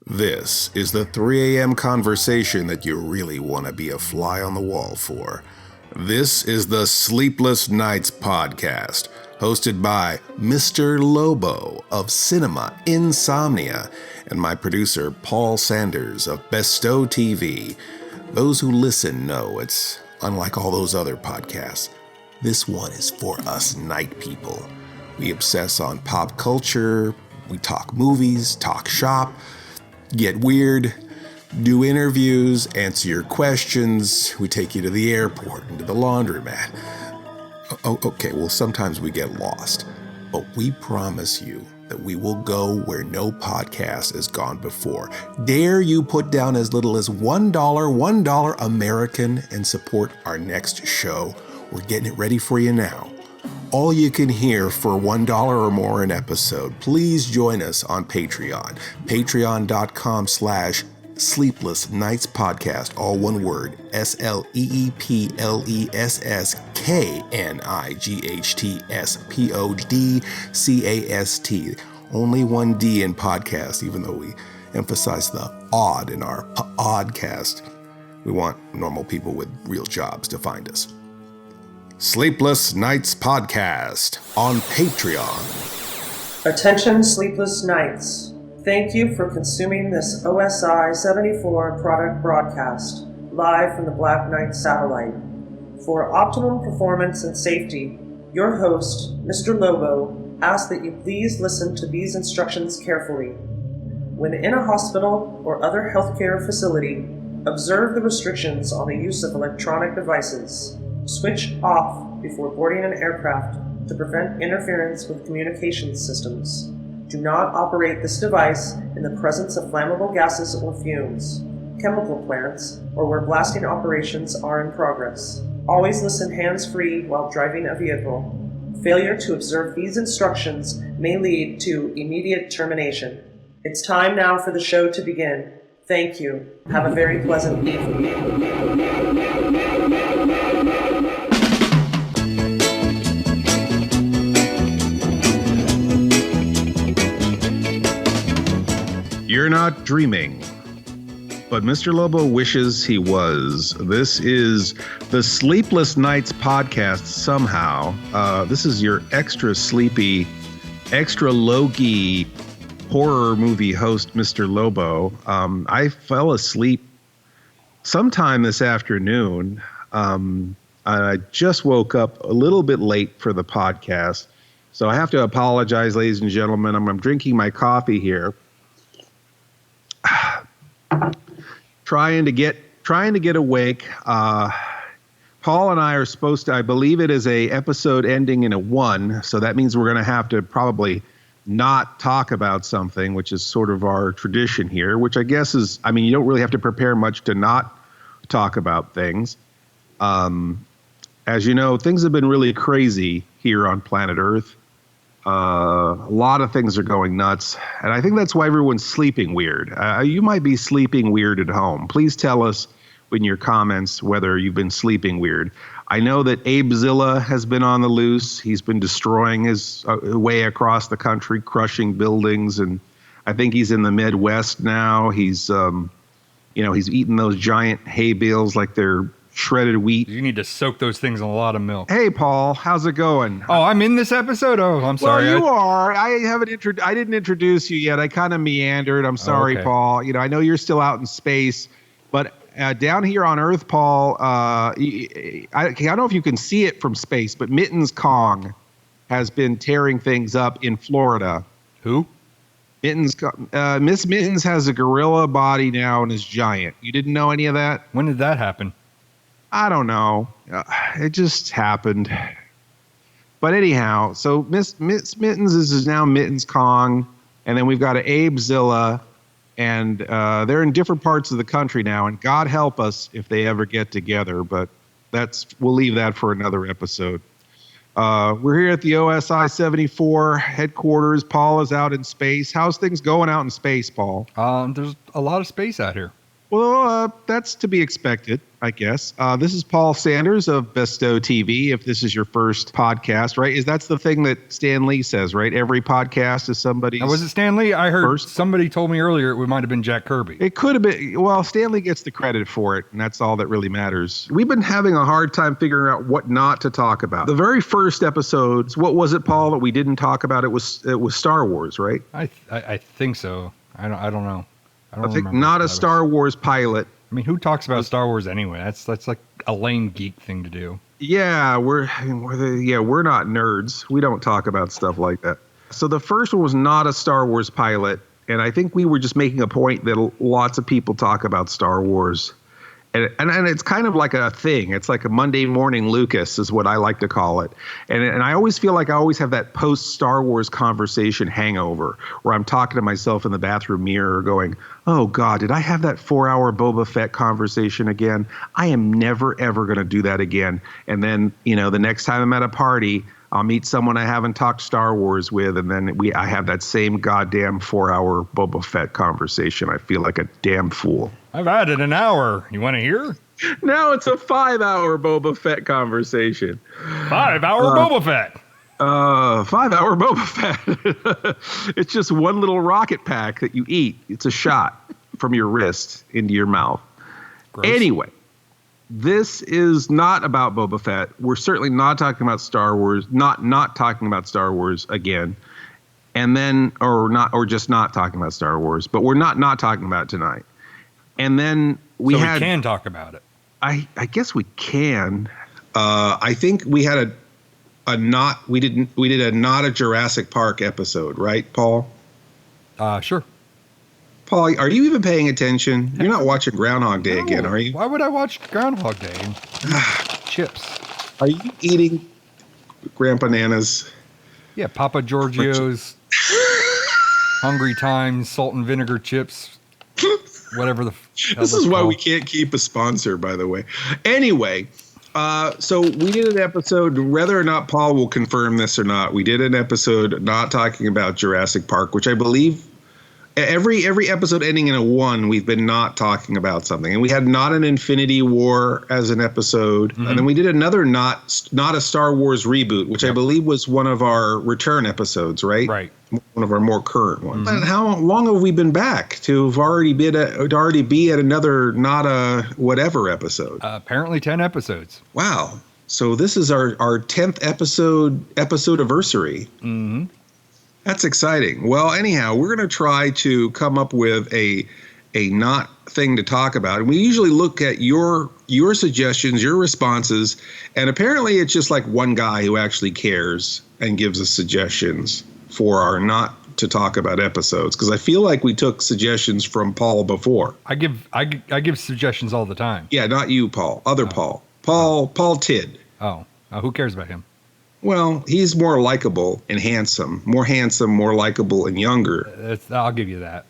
This is the 3 a.m. conversation that you really want to be a fly on the wall for. This is the Sleepless Knights podcast, hosted by Mr. Lobo of Cinema Insomnia and my producer Paul Sanders of BESTOW TV. Those who listen know it's unlike all those other podcasts. This one is for us night people. We obsess on pop culture, we talk movies, talk shop, get weird, do interviews, answer your questions. We take you to the airport and to the laundromat. Okay, well, sometimes we get lost, but we promise you that we will go where no podcast has gone before. Dare you put down as little as $1 American and support our next show? We're getting it ready for you now. All you can hear for $1 or more an episode. Please join us on Patreon. Patreon.com/Sleepless Knights Podcast. All one word. SLEEPLESSKNIGHTS Only one D in podcast, even though we emphasize the odd in our pODDcast. We want normal people with real jobs to find us. Sleepless Knights Podcast on Patreon. Attention Sleepless Knights. Thank you for consuming this OSI 74 product broadcast, live from the Black Knight satellite. For optimum performance and safety, your host, Mr. Lobo, asks that you please listen to these instructions carefully. When in a hospital or other healthcare facility, observe the restrictions on the use of electronic devices. Switch off before boarding an aircraft to prevent interference with communications systems. Do not operate this device in the presence of flammable gases or fumes, chemical plants, or where blasting operations are in progress. Always listen hands-free while driving a vehicle. Failure to observe these instructions may lead to immediate termination. It's time now for the show to begin. Thank you. Have a very pleasant evening. You're not dreaming, but Mr. Lobo wishes he was. This is the Sleepless Knights podcast somehow. This is your extra sleepy, extra low-key horror movie host, Mr. Lobo. I fell asleep sometime this afternoon. I just woke up a little bit late for the podcast, so I have to apologize, ladies and gentlemen. I'm drinking my coffee here. Trying to get awake. Paul and I are supposed to, I believe it is a episode ending in a 1, so that means we're going to have to probably not talk about something, which is sort of our tradition here, which I guess is, I mean, you don't really have to prepare much to not talk about things. As you know, things have been really crazy here on planet Earth. A lot of things are going nuts, and I think that's why everyone's sleeping weird. You might be sleeping weird at home. Please tell us in your comments whether you've been sleeping weird. I know that Abezilla has been on the loose. He's been destroying his way across the country, crushing buildings, and I think he's in the Midwest now. He's, he's eating those giant hay bales like they're shredded wheat. You need to soak those things in a lot of milk. Hey, Paul, how's it going? Oh, I'm in this episode? Oh, I'm sorry. Well, you are. I didn't introduce you yet. I kind of meandered. I'm sorry, okay. Paul. I know you're still out in space, but down here on Earth, Paul, I don't know if you can see it from space, but Mittens Kong has been tearing things up in Florida. Who? Miss Mittens has a gorilla body now and is giant. You didn't know any of that? When did that happen? I don't know. It just happened. But anyhow, so Miss Mittens is now Mittens Kong, and then we've got an Abezilla, and they're in different parts of the country now, and God help us if they ever get together, but we'll leave that for another episode. We're here at the OSI 74 headquarters. Paul is out in space. How's things going out in space, Paul? There's a lot of space out here. Well, that's to be expected, I guess. This is Paul Sanders of BESTOW TV. If this is your first podcast, right? That's the thing that Stan Lee says, right? Every podcast is somebody's. Now, was it Stan Lee? I heard first. Somebody told me earlier it might have been Jack Kirby. It could have been. Well, Stan Lee gets the credit for it, and that's all that really matters. We've been having a hard time figuring out what not to talk about. The very first episodes, what was it, Paul, that we didn't talk about? It was Star Wars, right? I think so. I don't know. I think not a Star Wars pilot. I mean, who talks about Star Wars anyway? That's like a lame geek thing to do. Yeah, we're not nerds. We don't talk about stuff like that. So the first one was not a Star Wars pilot, and I think we were just making a point that lots of people talk about Star Wars. And it's kind of like a thing. It's like a Monday morning Lucas is what I like to call it. And I always feel like I always have that post-Star Wars conversation hangover where I'm talking to myself in the bathroom mirror going, oh, God, did I have that 4-hour Boba Fett conversation again? I am never, ever going to do that again. And then, the next time I'm at a party, I'll meet someone I haven't talked Star Wars with, and then I have that same goddamn 4-hour Boba Fett conversation. I feel like a damn fool. I've added an hour. You want to hear? Now it's a 5-hour Boba Fett conversation. 5-hour Boba Fett. 5-hour Boba Fett. It's just one little rocket pack that you eat. It's a shot from your wrist into your mouth. Gross. Anyway, this is not about Boba Fett. We're certainly not talking about Star Wars. Not talking about Star Wars again. And then, or just not talking about Star Wars. But we're not talking about it tonight. And then we can talk about it. I guess we can. I think we had we did a not a Jurassic Park episode, right, Paul? Sure. Paul, are you even paying attention? You're not watching Groundhog Day again, are you? Why would I watch Groundhog Day? Chips. Are you eating Grandpa Nana's? Yeah, Papa Giorgio's Hungry Times salt and vinegar chips. Whatever the this is why we can't keep a sponsor, by the way. Anyway, so we did an episode, whether or not Paul will confirm this or not, we did an episode not talking about Jurassic Park, which I believe every episode ending in a 1, we've been not talking about something. And we had Not an Infinity War as an episode. Mm-hmm. And then we did another not a Star Wars reboot, which I believe was one of our return episodes, right? Right. One of our more current ones. Mm-hmm. And how long have we been back to already be at another not a whatever episode? Apparently 10 episodes. Wow. So this is our 10th episode anniversary. Mm-hmm. That's exciting. Well, anyhow, we're going to try to come up with a not thing to talk about. And we usually look at your suggestions, your responses, and apparently it's just like one guy who actually cares and gives us suggestions for our not to talk about episodes, because I feel like we took suggestions from Paul before. I give suggestions all the time. Yeah, not you, Paul. Other Paul. Paul Tidd. Oh, who cares about him? Well, he's more likable and handsome, more likable and younger. I'll give you that.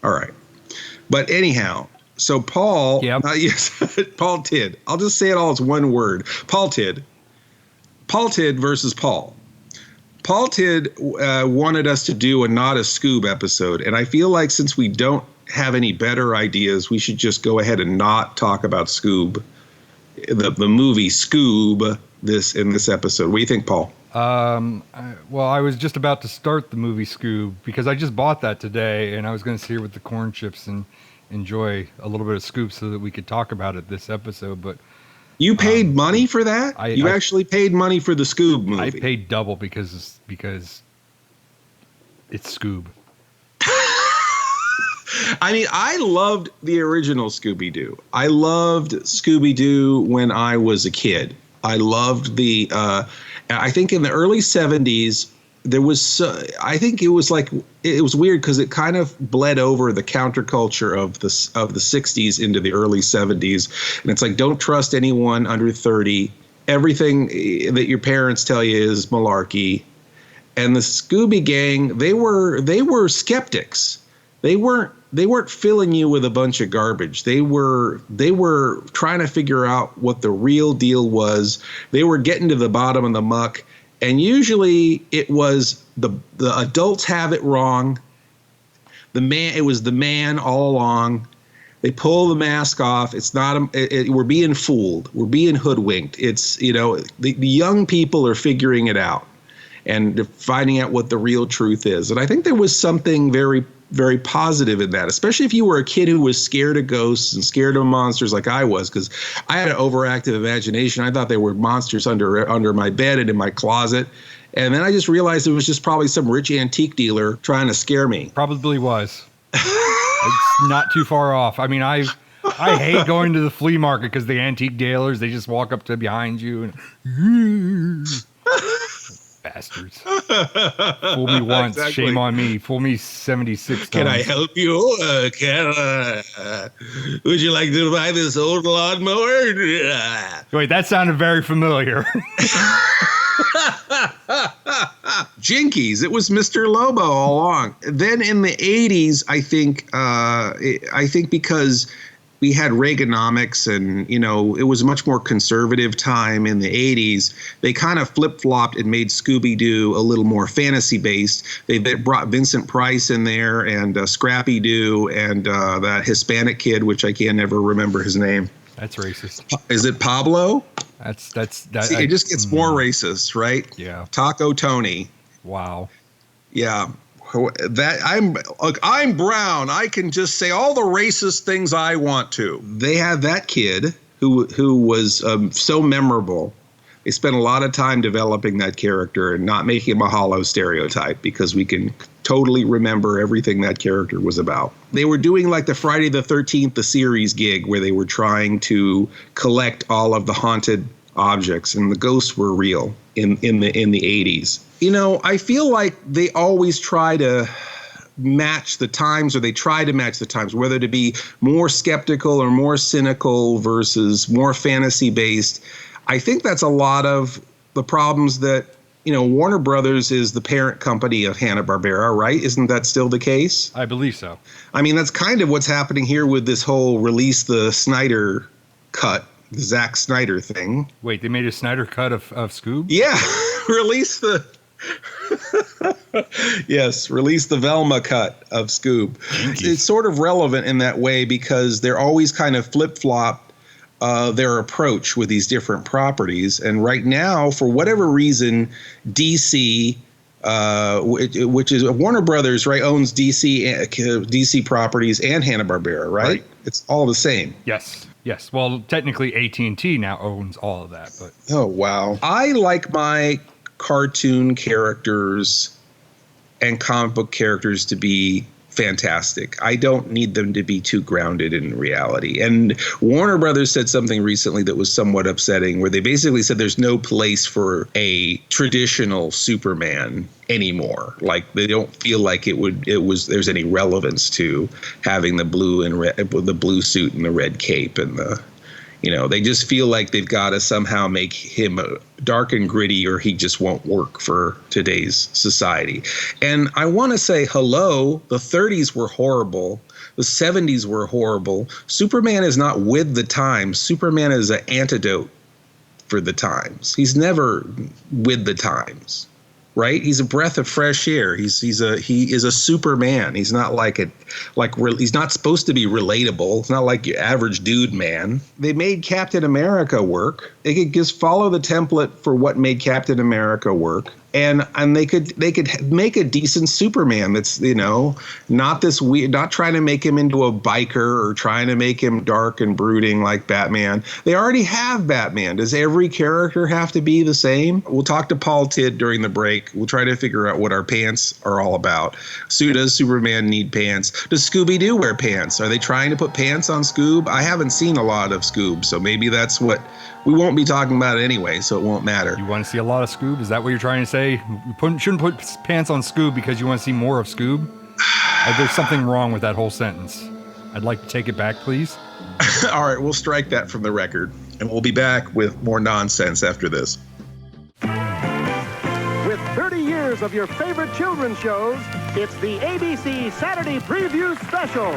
All right. But anyhow, so Paul, yep. Yes, Paul Tidd. I'll just say it all as one word. Paul Tidd versus Paul. Paul Tidd wanted us to do a Not a Scoob episode. And I feel like since we don't have any better ideas, we should just go ahead and not talk about Scoob, the movie Scoob, in this episode. What do you think, Paul? Well, I was just about to start the movie Scoob because I just bought that today, and I was going to sit here with the corn chips and enjoy a little bit of Scoob so that we could talk about it this episode. But you paid money for that? You actually paid money for the Scoob movie? I paid double because it's Scoob. I mean, I loved the original Scooby-Doo. I loved Scooby-Doo when I was a kid. I loved I think in the early 70s, there was, I think it was weird because it kind of bled over the counterculture of the 60s into the early 70s. And it's like, don't trust anyone under 30. Everything that your parents tell you is malarkey. And the Scooby Gang, they were skeptics. They weren't filling you with a bunch of garbage. They were trying to figure out what the real deal was. They were getting to the bottom of the muck. And usually it was the adults have it wrong. It was the man all along. They pull the mask off. It's not, we're being fooled. We're being hoodwinked. It's, the young people are figuring it out and finding out what the real truth is. And I think there was something very, very positive in that, especially if you were a kid who was scared of ghosts and scared of monsters like I was, because I had an overactive imagination. I thought there were monsters under my bed and in my closet. And then I just realized it was just probably some rich antique dealer trying to scare me. Probably was. It's not too far off. I mean, I hate going to the flea market because the antique dealers, they just walk up to behind you and bastards. Fool me once, exactly. Shame on me. Fool me 76 times. Can I help you? Would you like to buy this old lawnmower? Wait, that sounded very familiar. Jinkies. It was Mr. Lobo all along. Then in the 80s, I think because we had Reaganomics and, it was a much more conservative time in the 80s, they kind of flip-flopped and made Scooby-Doo a little more fantasy-based. They brought Vincent Price in there and Scrappy-Doo and that Hispanic kid, which I can never remember his name. That's racist. Is it Pablo? That. See, it just gets more racist, right? Yeah. Taco Tony. Wow. Yeah. I'm brown. I can just say all the racist things I want to. They had that kid who was so memorable. They spent a lot of time developing that character and not making him a hollow stereotype because we can totally remember everything that character was about. They were doing like the Friday the 13th, the series gig where they were trying to collect all of the haunted objects, and the ghosts were real in the 80s. I feel like they always try to match the times, or they try to match the times, whether to be more skeptical or more cynical versus more fantasy based. I think that's a lot of the problems that, Warner Brothers is the parent company of Hanna Barbera, right? Isn't that still the case? I believe so. I mean, that's kind of what's happening here with this whole release the Snyder cut, the Zack Snyder thing. Wait, they made a Snyder cut of Scoob? Yeah, release the Velma cut of Scoob. It's sort of relevant in that way because they're always kind of flip-flop their approach with these different properties. And right now, for whatever reason, DC, which is Warner Brothers, right, owns DC properties and Hanna-Barbera, right? It's all the same. Yes. Well, technically AT&T now owns all of that. But oh, wow. I like my cartoon characters and comic book characters to be fantastic. I don't need them to be too grounded in reality. And Warner Brothers said something recently that was somewhat upsetting, where they basically said there's no place for a traditional Superman anymore. Like they don't feel like there's any relevance to having the blue and red, the blue suit and the red cape and they just feel like they've got to somehow make him dark and gritty or he just won't work for today's society. And I want to say, hello, the 30s were horrible. The 70s were horrible. Superman is not with the times. Superman is an antidote for the times. He's never with the times. Right? He's a breath of fresh air. He is a Superman. He's not he's not supposed to be relatable. It's not like your average dude man. They made Captain America work. They could just follow the template for what made Captain America work. And they could make a decent Superman that's, not this weird, not trying to make him into a biker or trying to make him dark and brooding like Batman. They already have Batman. Does every character have to be the same? We'll talk to Paul Tidd during the break. We'll try to figure out what our pants are all about. So does Superman need pants? Does Scooby-Doo wear pants? Are they trying to put pants on Scoob? I haven't seen a lot of Scoob, so maybe that's what we won't be talking about it anyway, so it won't matter. You want to see a lot of Scoob? Is that what you're trying to say? You shouldn't put pants on Scoob because you want to see more of Scoob? There's something wrong with that whole sentence. I'd like to take it back, please. All right, we'll strike that from the record, and we'll be back with more nonsense after this. With 30 years of your favorite children's shows, it's the ABC Saturday Preview Special.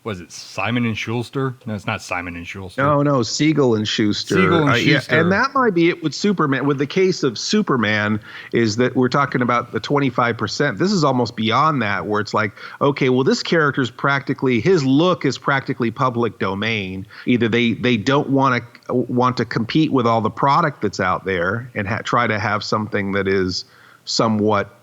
was it Simon and Schuster? No, it's not Simon and Schuster. No, Siegel and Schuster. Siegel and Schuster. Yeah, and that might be it with Superman. With the case of Superman, is that we're talking about the 25%. This is almost beyond that, where it's like, okay, well, this character's his look is practically public domain. Either they don't want to compete with all the product that's out there and try to have something that is somewhat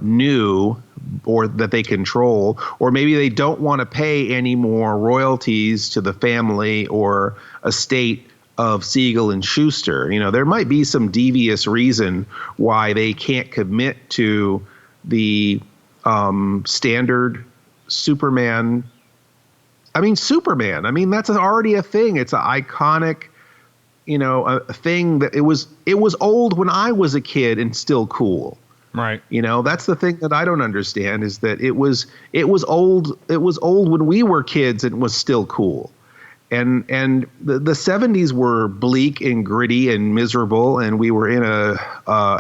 new or that they control, or maybe they don't want to pay any more royalties to the family or estate of Siegel and Schuster. There might be some devious reason why they can't commit to the standard Superman. Superman. That's already a thing. It's an iconic, a thing that it was old when I was a kid and still cool. Right. That's the thing that I don't understand, is that it was old. It was old when we were kids and was still cool. And the 70s were bleak and gritty and miserable, and we were in a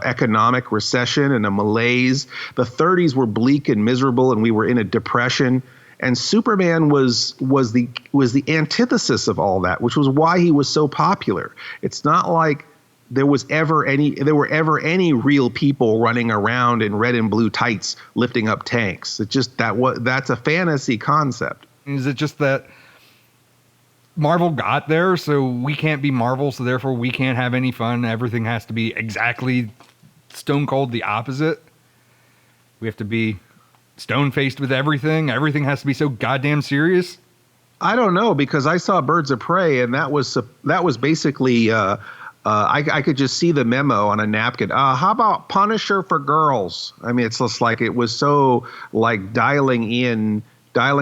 economic recession and a malaise. The 30s were bleak and miserable, and we were in a depression. And Superman was the antithesis of all that, which was why he was so popular. It's not like there were ever any real people running around in red and blue tights lifting up tanks. It's just that's a fantasy concept. Is it just that Marvel got there, so we can't be Marvel, so therefore we can't have any fun? Everything has to be exactly stone cold the opposite. We have to be stone-faced with everything. Everything has to be so goddamn serious. I don't know, because I saw Birds of Prey, and that was basically I could just see the memo on a napkin. How about Punisher for girls? It's just like it was so like dialing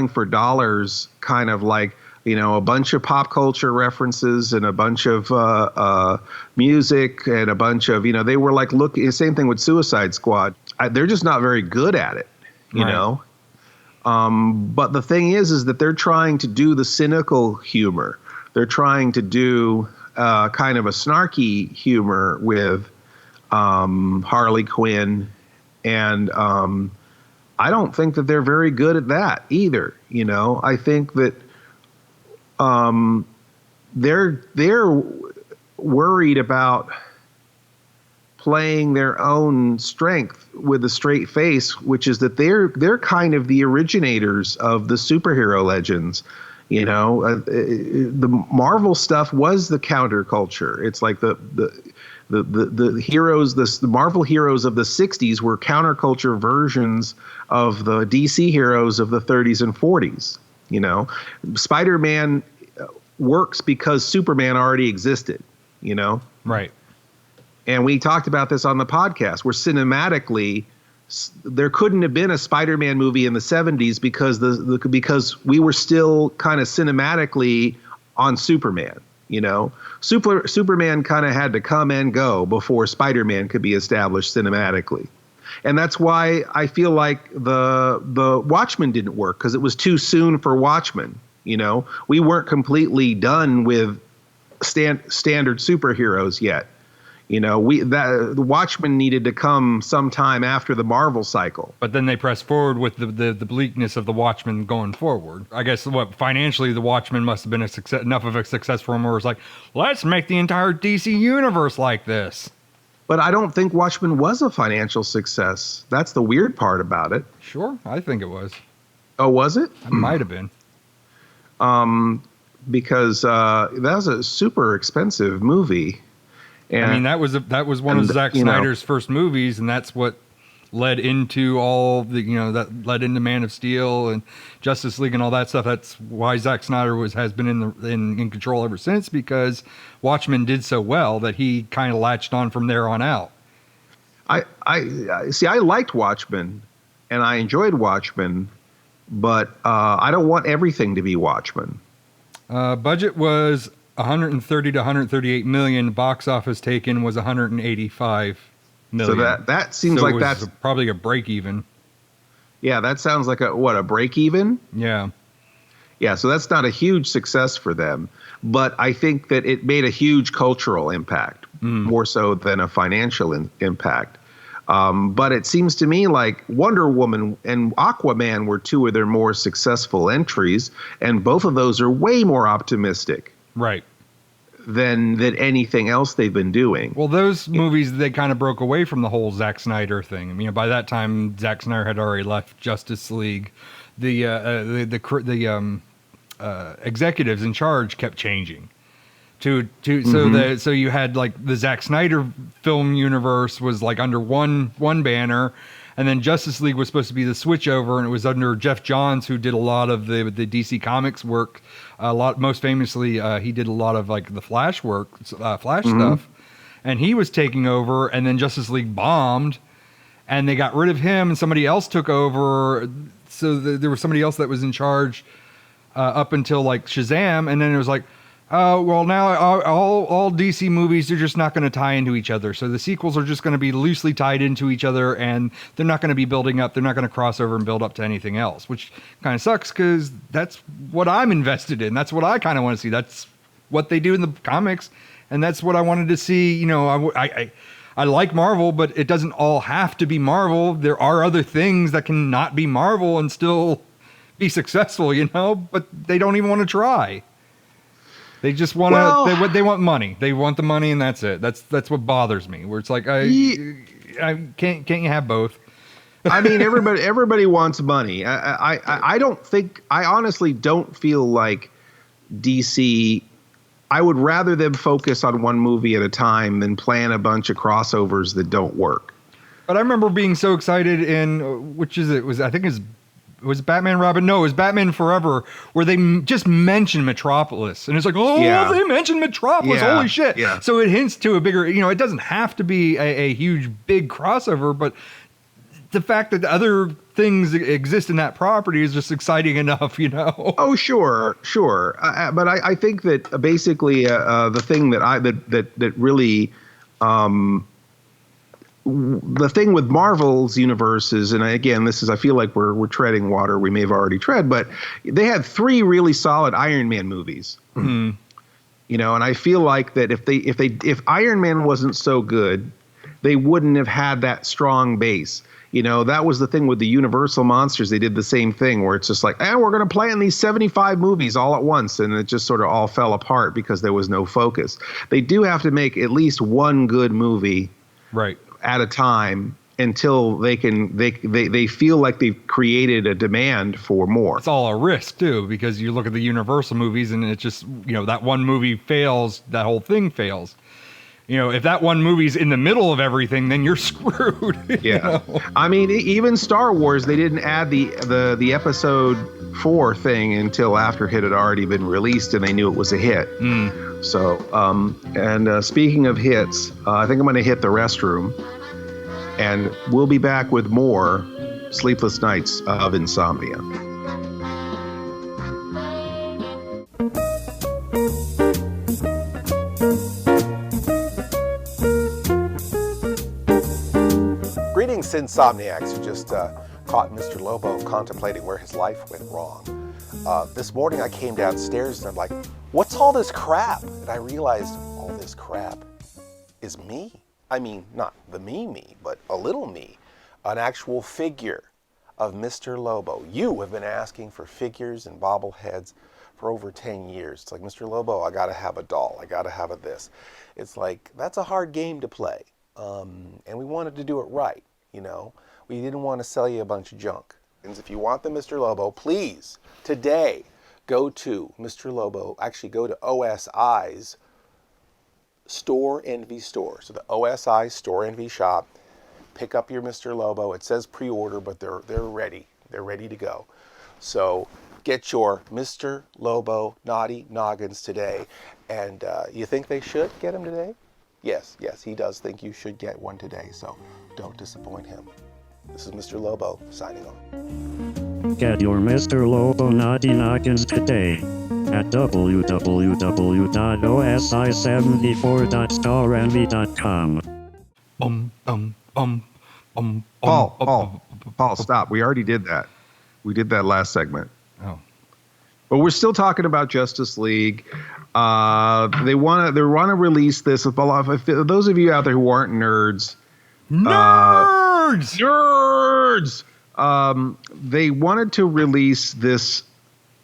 for dollars, kind of like, a bunch of pop culture references and a bunch of music and a bunch of, they were like, look, same thing with Suicide Squad. They're just not very good at it. But the thing is that they're trying to do the cynical humor. They're trying to do kind of a snarky humor with Harley Quinn. And I don't think that they're very good at that either. I think that they're worried about playing their own strength with a straight face, which is that they're kind of the originators of the superhero legends. The Marvel stuff was the counterculture. It's like the heroes, the Marvel heroes of the 60s were counterculture versions of the DC heroes of the 30s and 40s. Spider-Man works because Superman already existed, Right. And we talked about this on the podcast, where cinematically there couldn't have been a Spider-Man movie in the 70s because we were still kind of cinematically on Superman. Superman kind of had to come and go before Spider-Man could be established cinematically. And that's why I feel like the Watchmen didn't work, because it was too soon for Watchmen. We weren't completely done with standard superheroes yet. The Watchmen needed to come sometime after the Marvel cycle. But then they pressed forward with the bleakness of the Watchmen going forward. I guess financially the Watchmen must have been enough of a success for them where it's like, let's make the entire DC universe like this. But I don't think Watchmen was a financial success. That's the weird part about it. Sure, I think it was. Oh, was it? It might have been. Because that was a super expensive movie. And, that was one of Zack Snyder's first movies, and that's what led into all the, that led into Man of Steel and Justice League and all that stuff. That's why Zack Snyder has been in control ever since, because Watchmen did so well that he kind of latched on from there on out. I liked Watchmen and I enjoyed Watchmen, but I don't want everything to be Watchmen. Budget was 130 to 138 million. Box office taken was 185 million. So that seems like that's probably a break even. Yeah, that sounds like a break even? Yeah. Yeah, so that's not a huge success for them, but I think that it made a huge cultural impact, more so than a financial impact. But it seems to me like Wonder Woman and Aquaman were two of their more successful entries, and both of those are way more optimistic. Right. Than anything else they've been doing. Well, those movies, they kind of broke away from the whole Zack Snyder thing. I mean, by that time, Zack Snyder had already left Justice League. The executives in charge kept changing. So you had like the Zack Snyder film universe was like under one banner, and then Justice League was supposed to be the switchover, and it was under Jeff Johns, who did a lot of the DC Comics work. Most famously, he did a lot of like the Flash work, Flash stuff, and he was taking over. And then Justice League bombed, and they got rid of him, and somebody else took over. So there was somebody else that was in charge up until like Shazam, and then it was like, well, now all DC movies are just not going to tie into each other. So the sequels are just going to be loosely tied into each other, and they're not going to be building up. They're not going to cross over and build up to anything else, which kind of sucks because that's what I'm invested in. That's what I kind of want to see. That's what they do in the comics, and that's what I wanted to see. You know, I like Marvel, but it doesn't all have to be Marvel. There are other things that can not be Marvel and still be successful, you know, but they don't even want to try. They just want to. They want money. They want the money, and that's it. That's what bothers me. Where it's like, I can't you have both? I mean, everybody wants money. I honestly don't feel like DC. I would rather them focus on one movie at a time than plan a bunch of crossovers that don't work. But I remember being so excited in was Batman Robin? No, it was Batman Forever, where they just mentioned Metropolis. And it's like, they mentioned Metropolis. Yeah. Holy shit. Yeah. So it hints to a bigger, you know, it doesn't have to be a huge, big crossover, but the fact that other things exist in that property is just exciting enough, you know? Oh, sure. But I think that basically the thing that really... the thing with Marvel's universe is, and again, I feel like we're treading water we may have already tread, but they had 3 really solid Iron Man movies. Mm-hmm. You know, and I feel like that if Iron Man wasn't so good, they wouldn't have had that strong base. You know, that was the thing with the Universal monsters. They did the same thing where it's just like, we're going to play in these 75 movies all at once. And it just sort of all fell apart because there was no focus. They do have to make at least one good movie. Right. At a time until they feel like they've created a demand for more. It's all a risk too, because you look at the Universal movies and it's just, you know, that one movie fails, that whole thing fails. You know, if that one movie's in the middle of everything, then you're screwed. Yeah. You know? I mean, even Star Wars, they didn't add the episode 4 thing until after it had already been released and they knew it was a hit. So, speaking of hits, I think I'm going to hit the restroom, and we'll be back with more Sleepless Nights of Insomnia. Greetings, Insomniacs. You just caught Mr. Lobo contemplating where his life went wrong. This morning I came downstairs and I'm like, what's all this crap? And I realized all this crap is me. I mean, not the me, but a little me. An actual figure of Mr. Lobo. You have been asking for figures and bobbleheads for over 10 years. It's like, Mr. Lobo, I gotta have a doll. I gotta have this. It's like, that's a hard game to play. And we wanted to do it right, you know. We didn't want to sell you a bunch of junk. And if you want the Mr. Lobo, please, today, go to Mr. Lobo, actually go to OSI's Store Envy store. So the OSI Store Envy shop, pick up your Mr. Lobo. It says pre-order, but they're ready. They're ready to go. So get your Mr. Lobo Naughty Noggins today. And you think they should get him today? Yes, he does think you should get one today. So don't disappoint him. This is Mr. Lobo signing off. Get your Mr. Lobo Naughty Noggins today at www.osi74.storenvy.com. Paul, stop. We already did that. We did that last segment. Oh. But we're still talking about Justice League. They want to release this. Those of you out there who aren't nerds, Nerds! They wanted to release this.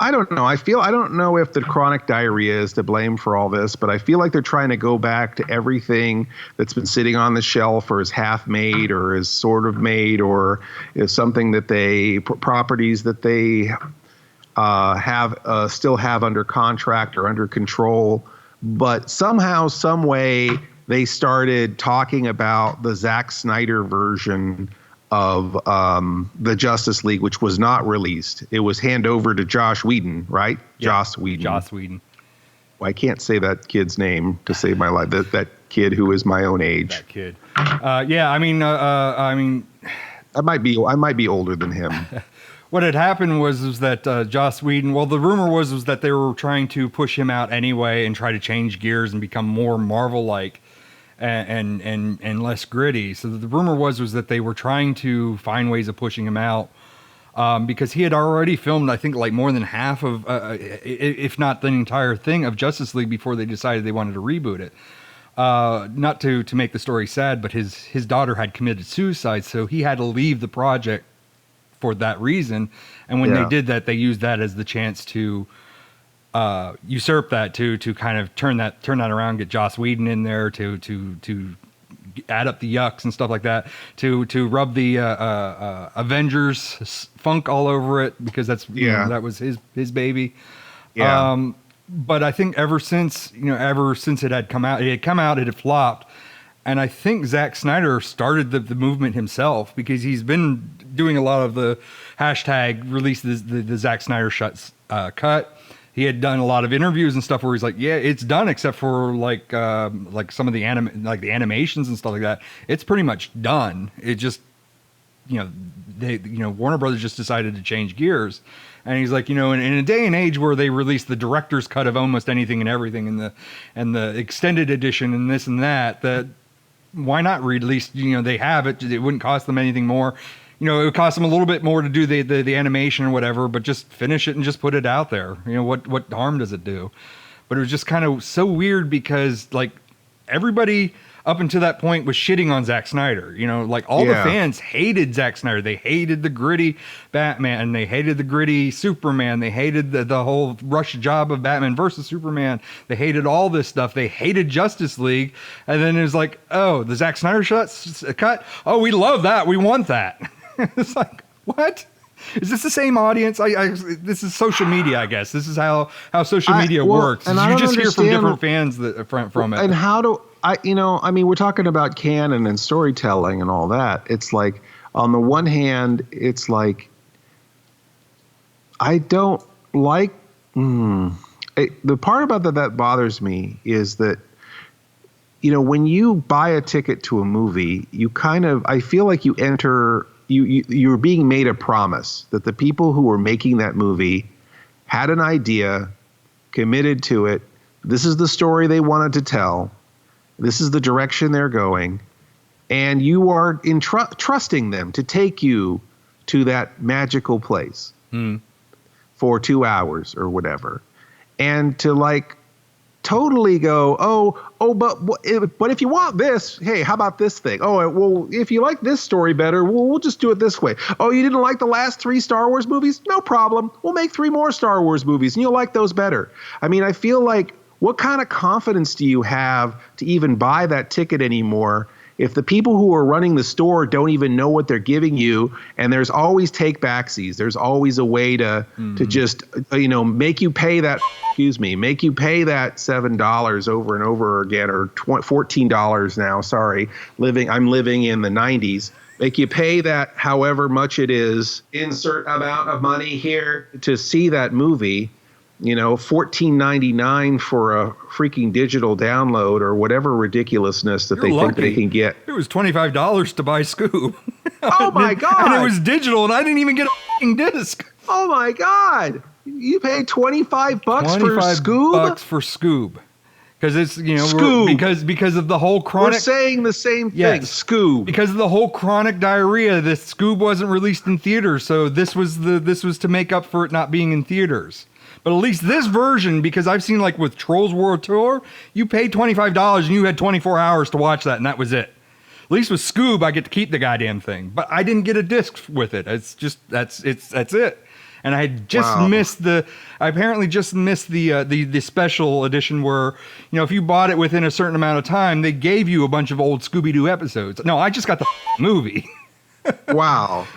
I don't know. I don't know if the chronic diarrhea is to blame for all this, but I feel like they're trying to go back to everything that's been sitting on the shelf or is half made or is sort of made or is something that properties that they still have under contract or under control. But somehow, some way, they started talking about the Zack Snyder version of the Justice League, which was not released. It was handed over to Joss Whedon, right? Yeah, Joss Whedon. Joss Whedon. Well, I can't say that kid's name to save my life. That kid who is my own age. That kid. I mean, I might be older than him. What had happened was that Joss Whedon. Well, the rumor was that they were trying to push him out anyway and try to change gears and become more Marvel-like. And less gritty. So the rumor was that they were trying to find ways of pushing him out because he had already filmed, I think, like more than half of, if not the entire thing of Justice League before they decided they wanted to reboot it. Not to make the story sad, but his daughter had committed suicide, so he had to leave the project for that reason. And when they did that, they used that as the chance to usurp that to kind of turn that around, get Joss Whedon in there to add up the yucks and stuff like that, to rub the Avengers funk all over it because that's you know, that was his baby. Yeah. But I think ever since it had come out, it had flopped. And I think Zack Snyder started the movement himself because he's been doing a lot of the hashtag release the Zack Snyder cut. He had done a lot of interviews and stuff where he's like, yeah, it's done except for like some of the the animations and stuff like that. It's pretty much done. It just, Warner Brothers just decided to change gears. And he's like, in a day and age where they release the director's cut of almost anything and everything and the extended edition and this and that why not release, they have it. It wouldn't cost them anything more. It would cost them a little bit more to do the animation or whatever, but just finish it and just put it out there. What harm does it do? But it was just kind of so weird because like everybody up until that point was shitting on Zack Snyder. All the fans hated Zack Snyder. They hated the gritty Batman. They hated the gritty Superman. They hated the whole rush job of Batman versus Superman. They hated all this stuff. They hated Justice League. And then it was like, oh, the Zack Snyder cut? Oh, we love that. We want that. It's like, what? Is this the same audience? This is social media, I guess. This is how social media works. And you just hear from different fans from it. And how do we're talking about canon and storytelling and all that. It's like, on the one hand, it's like, I don't like, the part about that bothers me is that, when you buy a ticket to a movie, I feel like you enter, you're being made a promise that the people who were making that movie had an idea, committed to it. This is the story they wanted to tell. This is the direction they're going. And you are trusting them to take you to that magical place for 2 hours or whatever. And to totally go, but if you want this, hey, how about this thing? Oh, well, if you like this story better, we'll just do it this way. Oh, you didn't like the last 3 Star Wars movies? No problem. We'll make 3 more Star Wars movies, and you'll like those better. I feel like, what kind of confidence do you have to even buy that ticket anymore if the people who are running the store don't even know what they're giving you? And there's always take backsies. There's always a way to just, make you pay that $7 over and over again, or $14 now. Sorry. I'm living in the 90s. Make you pay that however much it is, insert amount of money here to see that movie. $14.99 for a freaking digital download or whatever ridiculousness that they think they can get. It was $25 to buy Scoob. Oh my God. And it was digital and I didn't even get a f***ing disc. Oh my God. You paid $25 for Scoob? $25 for Scoob. Because it's, Scoob. because of the whole chronic. We're saying the same thing. Yes. Scoob. Because of the whole chronic diarrhea, this Scoob wasn't released in theaters, so this was to make up for it not being in theaters. But at least this version, because I've seen with Trolls World Tour, you paid $25 and you had 24 hours to watch that, and that was it. least with Scoob, I get to keep the goddamn thing, but I didn't get a disc with it. It's just that's it. And I had just missed the special edition where, if you bought it within a certain amount of time, they gave you a bunch of old Scooby-Doo episodes. No, I just got the movie. Wow.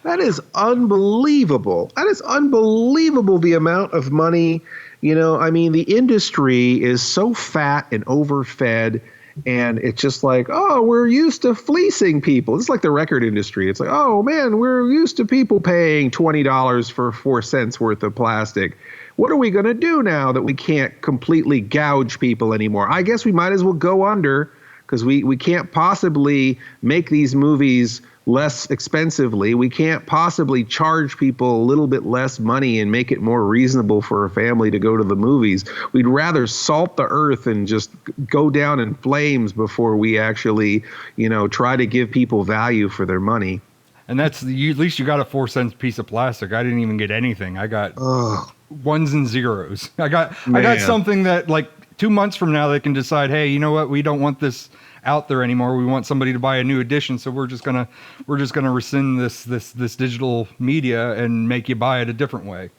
That is unbelievable. The amount of money, the industry is so fat and overfed. And it's just like, oh, we're used to fleecing people. It's like the record industry. It's like, oh, man, we're used to people paying $20 for 4 cents worth of plastic. What are we going to do now that we can't completely gouge people anymore? I guess we might as well go under, because we can't possibly make these movies less expensively. We can't possibly charge people a little bit less money and make it more reasonable for a family to go to the movies. We'd rather salt the earth and just go down in flames before we actually, try to give people value for their money. And at least you got a 4 cents piece of plastic. I didn't even get anything. I got ones and zeros. I got something that, like, 2 months from now they can decide, hey, you know what? We don't want this out there anymore. We want somebody to buy a new edition, so we're just gonna rescind this digital media and make you buy it a different way.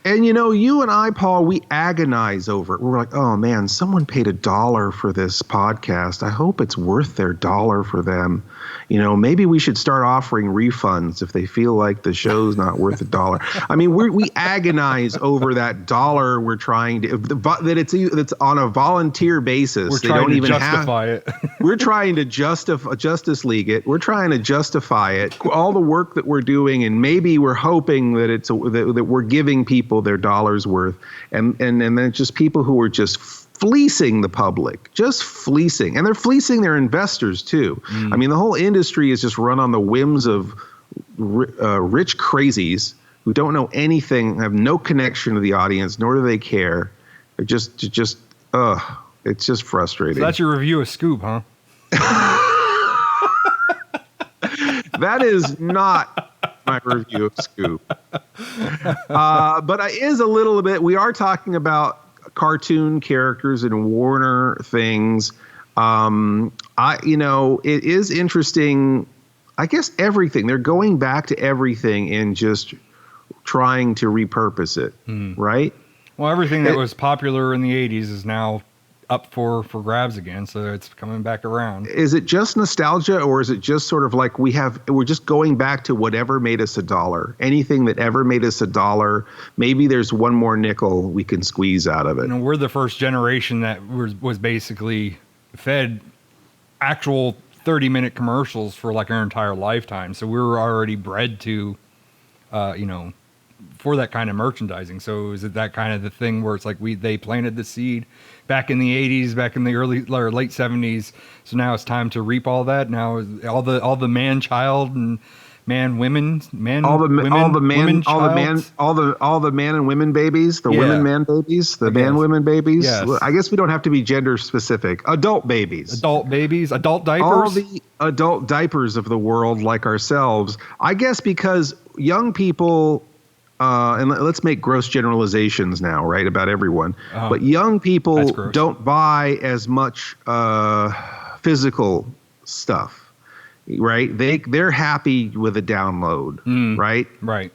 And you and I, Paul, we agonize over it. We're like, oh man, someone paid $1 for this podcast. I hope it's worth their $1 for them. Maybe we should start offering refunds if they feel like the show's not worth $1. I mean, we agonize over that $1 we're trying to, that it's on a volunteer basis. We're trying to justify it. We're trying to Justice League it. We're trying to justify it. All the work that we're doing, and maybe we're hoping that that we're giving people their $1 worth, and then it's just people who are just fleecing the public, and they're fleecing their investors too. I mean, the whole industry is just run on the whims of rich crazies who don't know anything, have no connection to the audience, nor do they care. They're just it's just frustrating. So that's your review of Scoob, huh? That is not my review of Scoob. But it is a little bit, we are talking about cartoon characters and Warner things. It is interesting. I guess everything, they're going back to everything and just trying to repurpose it, right? Well, everything that was popular in the 80s is now up for grabs again, so it's coming back around. Is it just nostalgia, or is it just sort of like we're just going back to whatever made us $1? Anything that ever made us $1, maybe there's one more nickel we can squeeze out of it. We're the first generation that was basically fed actual 30-minute commercials for like our entire lifetime, so we were already bred to for that kind of merchandising. So is it that kind of the thing where it's like they planted the seed back in the 80s, back in the early or late 70s, so now it's time to reap all that? Now all the man child and man women man all the women, man and women babies, the women man babies, the man women babies. Yes. I guess we don't have to be gender specific. Adult babies, adult diapers, all the adult diapers of the world, like ourselves. I guess because young people, and let's make gross generalizations now, right, about everyone. But young people don't buy as much physical stuff, right? They're happy with a download, right? Right.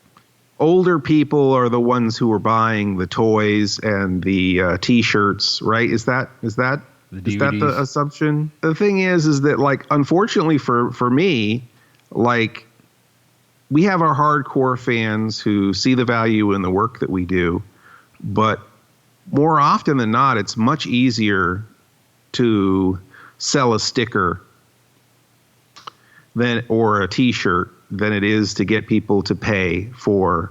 Older people are the ones who are buying the toys and the T-shirts, right? Is that the assumption? The thing is that, like, unfortunately for me, like, we have our hardcore fans who see the value in the work that we do, but more often than not, it's much easier to sell a sticker or a T-shirt than it is to get people to pay for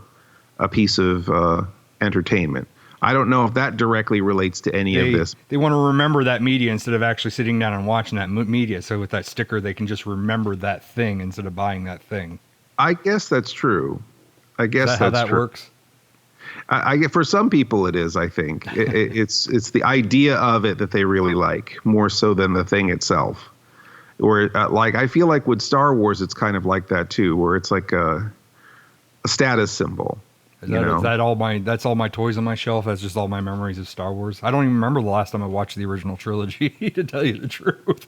a piece of entertainment. I don't know if that directly relates to any of this. They want to remember that media instead of actually sitting down and watching that media. So with that sticker, they can just remember that thing instead of buying that thing. I guess that's true. I guess that's how that works. I get, for some people it is. I think it's the idea of it that they really like more so than the thing itself. Or like, I feel like with Star Wars, it's kind of like that too, where it's like a status symbol. That's all my toys on my shelf. That's just all my memories of Star Wars. I don't even remember the last time I watched the original trilogy, to tell you the truth.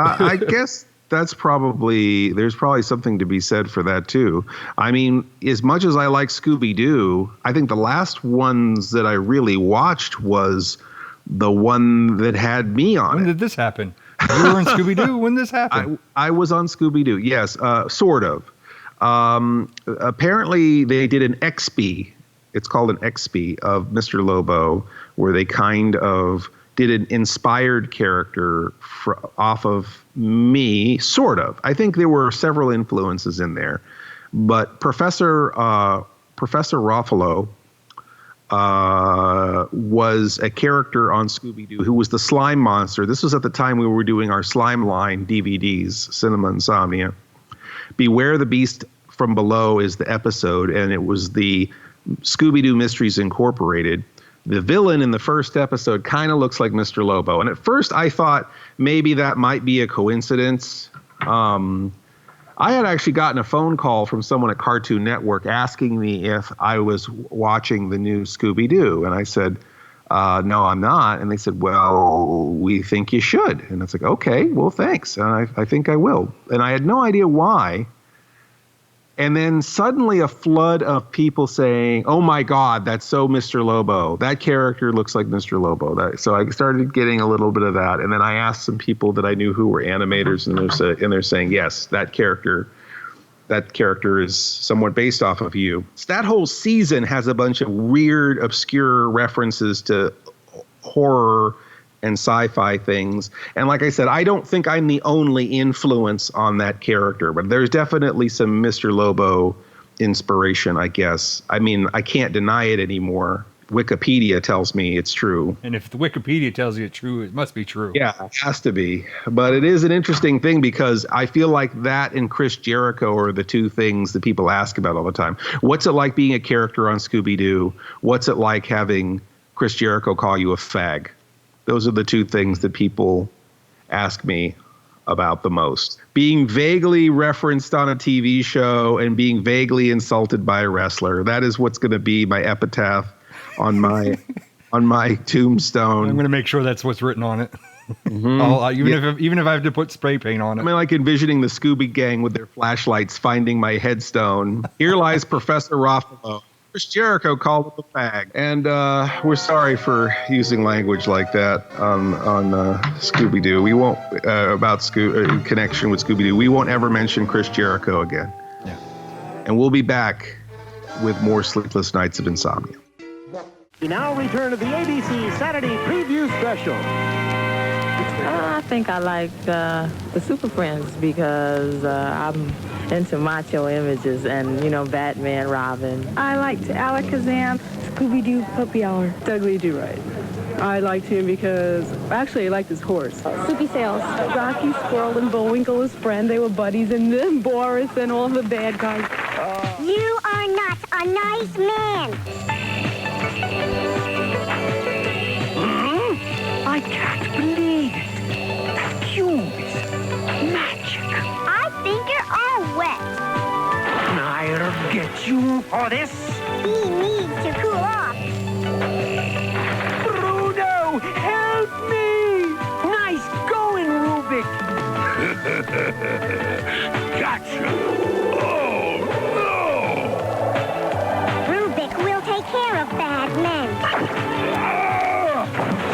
I guess there's probably something to be said for that too. I mean, as much as I like Scooby-Doo, I think the last ones that I really watched was the one that had me on When it. did this happen? You were in Scooby-Doo when this happened? I was on Scooby-Doo, yes, sort of. Apparently, they did an XP. It's called an XP of Mr. Lobo, where they kind of did an inspired character off of me, sort of. I think there were several influences in there, but Professor Ruffalo was a character on Scooby-Doo who was the slime monster. This was at the time we were doing our slime line DVDs, Cinema Insomnia. Beware the Beast from Below is the episode, and it was the Scooby-Doo Mysteries Incorporated. The villain in the first episode kind of looks like Mr. Lobo. And at first I thought maybe that might be a coincidence. I had actually gotten a phone call from someone at Cartoon Network asking me if I was watching the new Scooby-Doo. And I said, no, I'm not. And they said, well, we think you should. And it's like, okay, well, thanks. And I think I will. And I had no idea why. And then suddenly a flood of people saying, oh, my God, that's so Mr. Lobo. That character looks like Mr. Lobo. So I started getting a little bit of that. And then I asked some people that I knew who were animators, and they're saying, yes, that character is somewhat based off of you. So that whole season has a bunch of weird, obscure references to horror and sci-fi things. And like I said, I don't think I'm the only influence on that character, but there's definitely some Mr. Lobo inspiration, I guess. I mean, I can't deny it anymore. Wikipedia tells me it's true. And if the Wikipedia tells you it's true, it must be true. Yeah, it has to be. But it is an interesting thing because I feel like that and Chris Jericho are the two things that people ask about all the time. What's it like being a character on Scooby-Doo? What's it like having Chris Jericho call you a fag? Those are the two things that people ask me about the most. Being vaguely referenced on a TV show and being vaguely insulted by a wrestler. That is what's going to be my epitaph on my tombstone. I'm going to make sure that's what's written on it. Mm-hmm. Even if I have to put spray paint on it. I mean, like envisioning the Scooby Gang with their flashlights finding my headstone. Here lies Professor Ruffalo. Chris Jericho called it a fag. And we're sorry for using language like that on Scooby-Doo. We won't, about connection with Scooby-Doo. We won't ever mention Chris Jericho again. Yeah. And we'll be back with more Sleepless Nights of Insomnia. We now return to the ABC Saturday Preview Special. I think I like the Super Friends because I'm into macho images and, Batman, Robin. I liked Alakazam, Scooby-Doo, Puppy Hour. Dudley Do-Right. I liked him because, actually, I liked his horse. Soupy Sales. Rocky, Squirrel, and Bullwinkle, his friend, they were buddies, and then Boris and all the bad guys. You are not a nice man. I can't believe it. That cube is magic. I think you're all wet. I'll get you for this. He needs to cool off. Bruno, help me! Nice going, Rubik. Gotcha. Oh, no! Rubik will take care of bad men.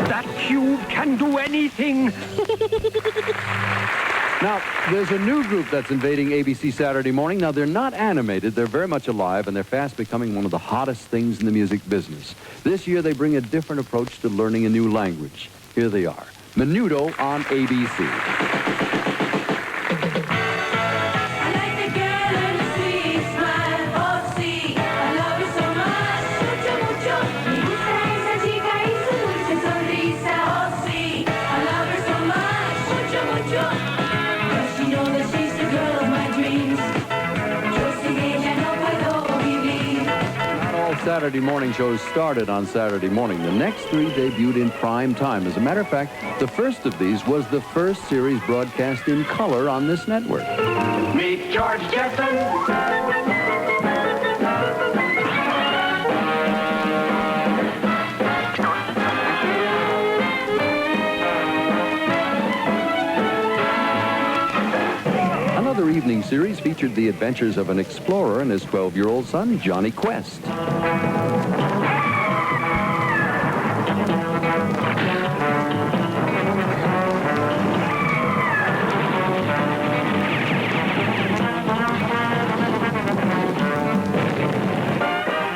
That cube can do anything. Now, there's a new group that's invading ABC Saturday Morning. Now, they're not animated. They're very much alive, and they're fast becoming one of the hottest things in the music business. This year, they bring a different approach to learning a new language. Here they are. Menudo on ABC. Saturday morning shows started on Saturday morning. The next three debuted in prime time. As a matter of fact, the first of these was the first series broadcast in color on this network. Meet George Jetson. Another evening series featured the adventures of an explorer and his 12-year-old son, Johnny Quest.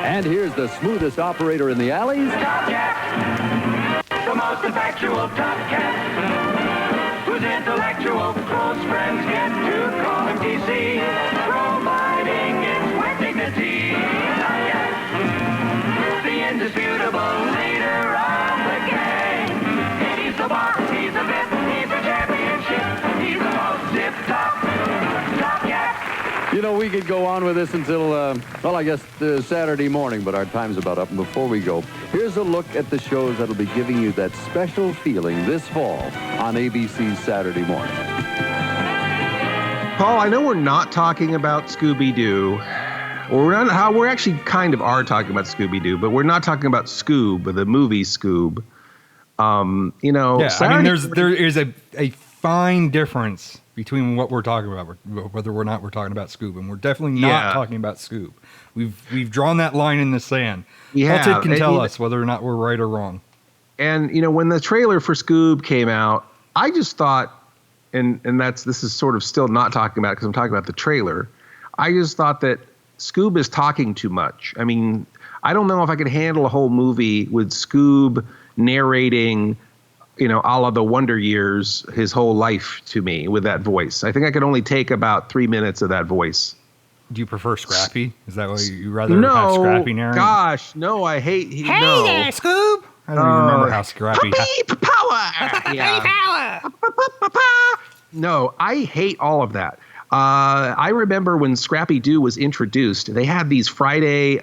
And here's the smoothest operator in the alleys. Top Cat, the most effectual Top Cat, whose intellectual close friends get to call him DC, providing its dignity. Top Cat, the indisputable leader of the gang. He's the boss, he's the vet, he's the championship, he's the most tip-top Top Cat. You know, we could go on with this until, well, I guess Saturday morning, but our time's about up. And before we go, here's a look at the shows that'll be giving you that special feeling this fall on ABC's Saturday morning. Paul, I know we're not talking about Scooby-Doo. Or we're actually kind of are talking about Scooby-Doo, but we're not talking about Scoob, the movie Scoob. You know, yeah, Saturday I mean, there is a fine difference between what we're talking about, whether or not we're talking about Scoob, and we're definitely not talking about Scoob. We've drawn that line in the sand. Paul can tell us whether or not we're right or wrong. And you know, when the trailer for Scoob came out, I just thought, and this is sort of still not talking about it because I'm talking about the trailer. I just thought that Scoob is talking too much. I mean, I don't know if I could handle a whole movie with Scoob narrating, you know, a la the Wonder Years, his whole life to me with that voice. I think I could only take about 3 minutes of that voice. Do you prefer Scrappy? Is that why you rather have Scrappy narrate? Gosh, no, I hate. Hey no. there, Scoob! I don't even remember how Scrappy. Power! Yeah. Power! No, I hate all of that. I remember when Scrappy-Doo was introduced, they had these Friday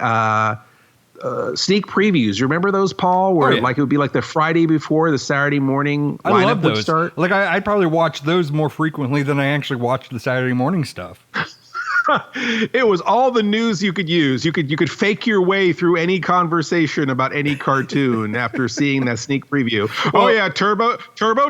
sneak previews. You remember those, Paul? Where like it would be like the Friday before the Saturday morning I lineup love those. would start. Like I'd probably watch those more frequently than I actually watched the Saturday morning stuff. It was all the news you could use. You could fake your way through any conversation about any cartoon after seeing that sneak preview. Well, oh yeah, Turbo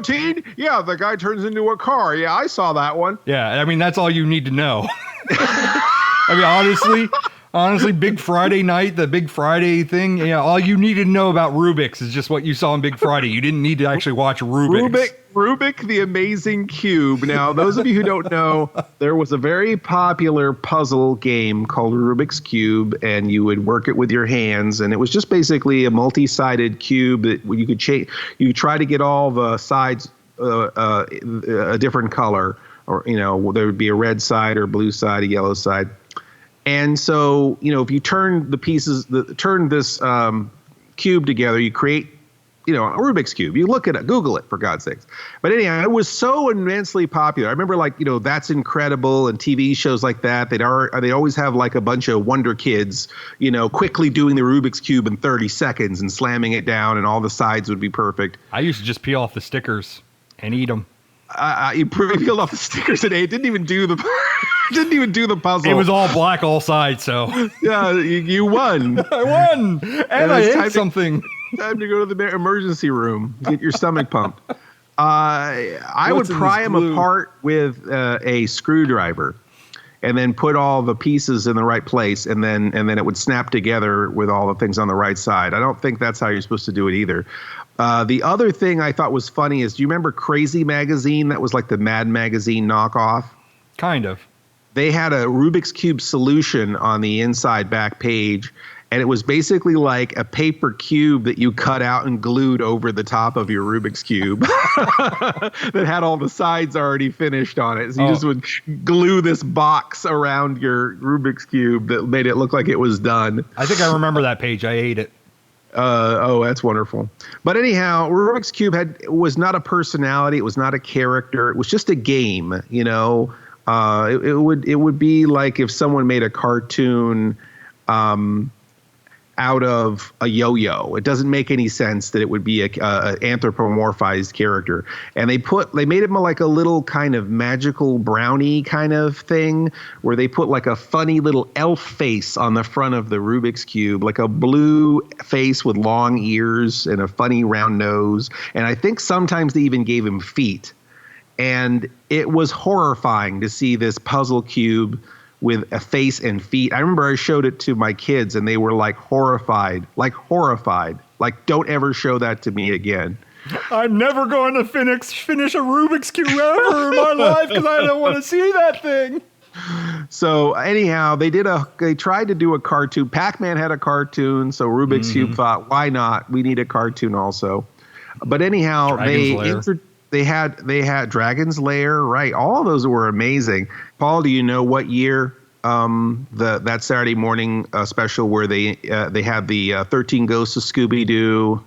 Teen? Yeah, the guy turns into a car. Yeah, I saw that one. Yeah, I mean that's all you need to know. I mean honestly, Big Friday night, the Big Friday thing, yeah, all you needed to know about Rubik's is just what you saw on Big Friday. You didn't need to actually watch Rubik's. Rubik the Amazing Cube. Now, those of you who don't know, there was a very popular puzzle game called Rubik's Cube, and you would work it with your hands, and it was just basically a multi-sided cube that you could you try to get all the sides a different color, or you know, there would be a red side or blue side, a yellow side. And so, you know, if you turn the pieces, turn this cube together, you create, you know, a Rubik's Cube. You look at it, Google it, for God's sakes. But anyhow, it was so immensely popular. I remember, like, you know, That's Incredible and TV shows like that. They always have like a bunch of wonder kids, you know, quickly doing the Rubik's Cube in 30 seconds and slamming it down, and all the sides would be perfect. I used to just peel off the stickers and eat them. You peeled off the stickers and didn't even do the puzzle. It was all black, all sides. So yeah, you won. I won, and I ate something. Time to go to the emergency room. Get your stomach pumped. I would pry them apart with a screwdriver, and then put all the pieces in the right place, and then it would snap together with all the things on the right side. I don't think that's how you're supposed to do it either. The other thing I thought was funny is, do you remember Crazy Magazine? That was like the Mad Magazine knockoff. Kind of. They had a Rubik's Cube solution on the inside back page, and it was basically like a paper cube that you cut out and glued over the top of your Rubik's Cube that had all the sides already finished on it. So you just would glue this box around your Rubik's Cube that made it look like it was done. I think I remember that page. I ate it. Oh, that's wonderful. But anyhow, Rubik's Cube was not a personality. It was not a character. It was just a game, you know. It would be like if someone made a cartoon out of a yo-yo. It doesn't make any sense that it would be a anthropomorphized character. And they made him like a little kind of magical brownie kind of thing, where they put like a funny little elf face on the front of the Rubik's Cube, like a blue face with long ears and a funny round nose. And I think sometimes they even gave him feet. And it was horrifying to see this puzzle cube with a face and feet. I remember I showed it to my kids and they were like horrified. Like, don't ever show that to me again. I'm never going to finish a Rubik's Cube ever in my life because I don't want to see that thing. So anyhow, they tried to do a cartoon. Pac-Man had a cartoon, so Rubik's Cube thought, why not? We need a cartoon also. But anyhow, they had Dragon's Lair, right? All of those were amazing. Paul, do you know what year that Saturday morning special where they had the 13 Ghosts of Scooby-Doo?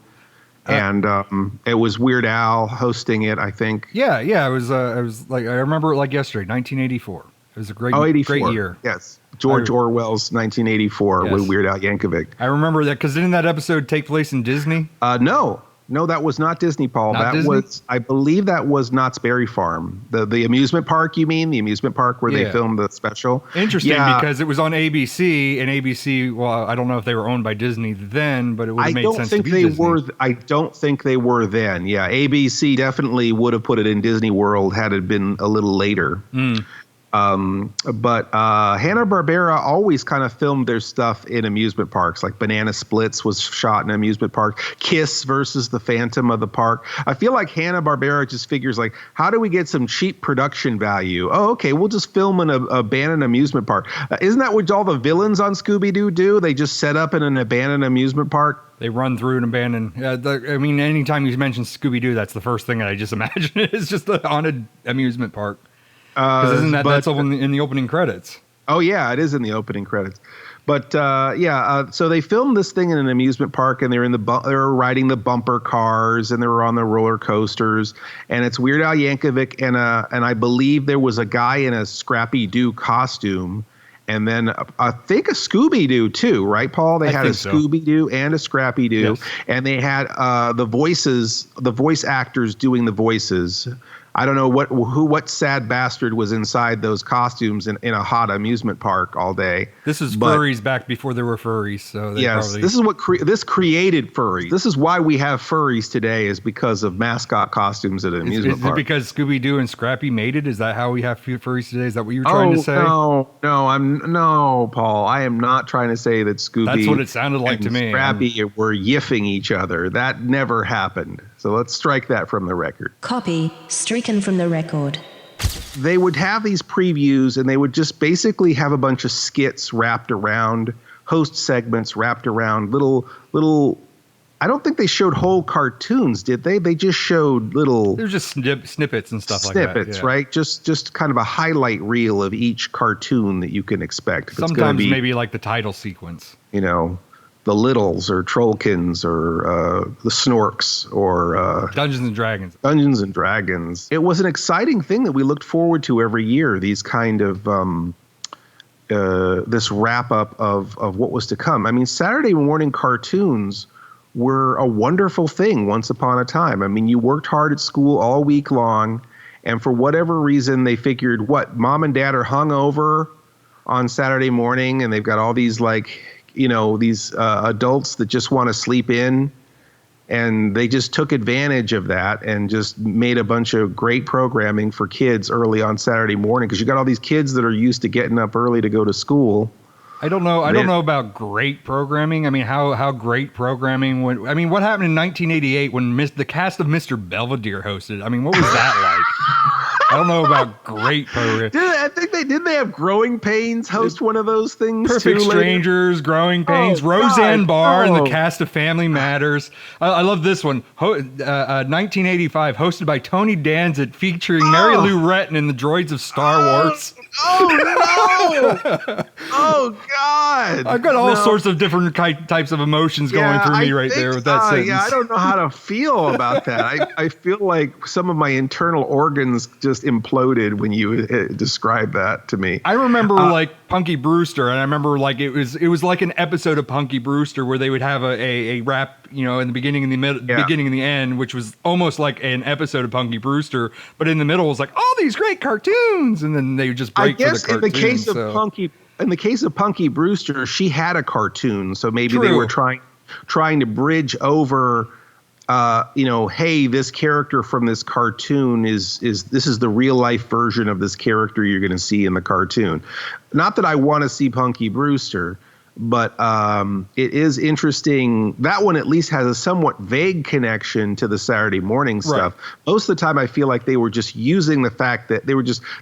And it was Weird Al hosting it, I think. Yeah. It was like, I remember it like yesterday, 1984. It was a great year. Yes. George Orwell's 1984 with Weird Al Yankovic. I remember that because didn't that episode take place in Disney? No, that was not Disney, Paul. Disney? I believe that was Knott's Berry Farm. The amusement park, you mean? The amusement park where they filmed the special? Interesting, because it was on ABC, and ABC, well, I don't know if they were owned by Disney then, but it would have made sense to be Disney. I don't think they were then. Yeah, ABC definitely would have put it in Disney World had it been a little later. But Hanna-Barbera always kind of filmed their stuff in amusement parks. Like Banana Splits was shot in an amusement park. Kiss versus the Phantom of the Park. I feel like Hanna-Barbera just figures like, how do we get some cheap production value? Oh, okay, we'll just film in an abandoned amusement park. Isn't that what all the villains on Scooby-Doo do? They just set up in an abandoned amusement park. They run through an abandoned. Anytime you mention Scooby-Doo, that's the first thing that I just imagine. It's just a haunted amusement park. Because isn't that's in the opening credits? Oh yeah, it is in the opening credits. But so they filmed this thing in an amusement park, and they're they're riding the bumper cars, and they were on the roller coasters, and it's Weird Al Yankovic and I believe there was a guy in a Scrappy-Doo costume, and then I think a Scooby-Doo too, right, Paul? They had a Scooby-Doo and a Scrappy-Doo, and they had the voice actors doing the voices. I don't know what sad bastard was inside those costumes in a hot amusement park all day. This is furries back before there were furries. So this is what this created furries. This is why we have furries today, is because of mascot costumes at an amusement park. Is it because Scooby-Doo and Scrappy mated? Is that how we have furries today? Is that what you were trying to say? No, Paul. I am not trying to say that Scooby. That's what it sounded like to me. Scrappy were yiffing each other. That never happened. So let's strike that from the record. Copy stricken from the record. They would have these previews, and they would just basically have a bunch of skits wrapped around, host segments wrapped around little. I don't think they showed whole cartoons, did they? They just showed little. They're just snippets and stuff like that. Snippets, right? Just kind of a highlight reel of each cartoon that you can expect. Sometimes maybe like the title sequence. The Littles or Trollkins or the Snorks or Dungeons and Dragons. Dungeons and Dragons. It was an exciting thing that we looked forward to every year. These kind of this wrap up of what was to come. I mean, Saturday morning cartoons were a wonderful thing once upon a time. I mean, you worked hard at school all week long, and for whatever reason, they figured, mom and dad are hungover on Saturday morning, and they've got all these these adults that just want to sleep in, and they just took advantage of that and just made a bunch of great programming for kids early on Saturday morning, because you got all these kids that are used to getting up early to go to school. I don't know about great programming. I mean, how great programming what happened in 1988 when the cast of Mr. Belvedere hosted? I mean, what was that like? I don't know about great programming. Didn't they have Growing Pains host one of those things? Perfect Strangers, Growing Pains, Roseanne Barr, and the cast of Family Matters. I love this one. 1985, hosted by Tony Danza, featuring Mary Lou Retton and the droids of Star Wars. Oh no! Oh God! I've got all sorts of different types of emotions going through me there with that sentence. Yeah, I don't know how to feel about that. I feel like some of my internal organs just imploded when you described that to me. I remember Punky Brewster, and I remember it was like an episode of Punky Brewster where they would have a rap, in the beginning and the middle, beginning and the end, which was almost like an episode of Punky Brewster, but in the middle was like all these great cartoons, and then they would just break for the cartoons. In the case of Punky Brewster, she had a cartoon, so maybe they were trying to bridge over hey, this character from this cartoon is the real life version of this character you're going to see in the cartoon. Not that I want to see Punky Brewster, but it is interesting. That one at least has a somewhat vague connection to the Saturday morning stuff. Right. Most of the time I feel like they were just using the fact that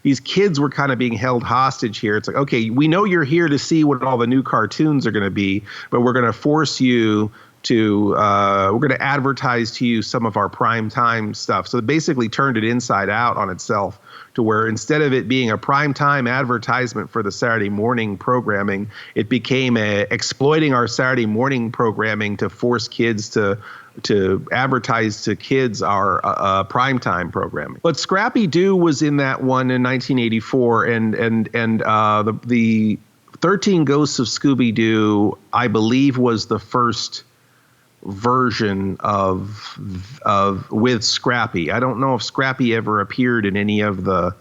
these kids were kind of being held hostage here. It's like, okay, we know you're here to see what all the new cartoons are going to be, but we're going to force you to we're going to advertise to you some of our prime time stuff. So it basically turned it inside out on itself, to where instead of it being a prime time advertisement for the Saturday morning programming, it became exploiting our Saturday morning programming to force kids to advertise to kids our primetime programming. But Scrappy Doo was in that one in 1984, and the 13 Ghosts of Scooby-Doo, I believe, was the first version of with Scrappy. I don't know if Scrappy ever appeared in any of the.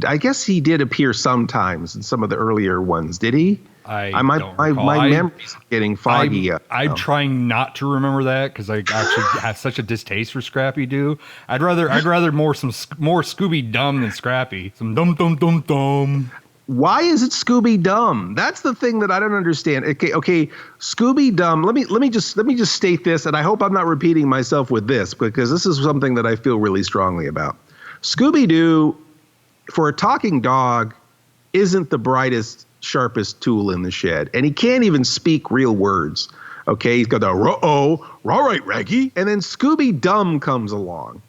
I guess he did appear sometimes in some of the earlier ones. Did he? My memory's getting foggy. I'm trying not to remember that because I actually have such a distaste for Scrappy Doo. I'd rather more Scooby Dumb than Scrappy. Some dum dum dum dum. Why is it Scooby Dumb? That's the thing that I don't understand. Okay, Scooby Dumb. Let me just state this, and I hope I'm not repeating myself with this, because this is something that I feel really strongly about. Scooby Doo, for a talking dog, isn't the brightest, sharpest tool in the shed, and he can't even speak real words. Okay, he's got the all right, Raggy, and then Scooby Dumb comes along.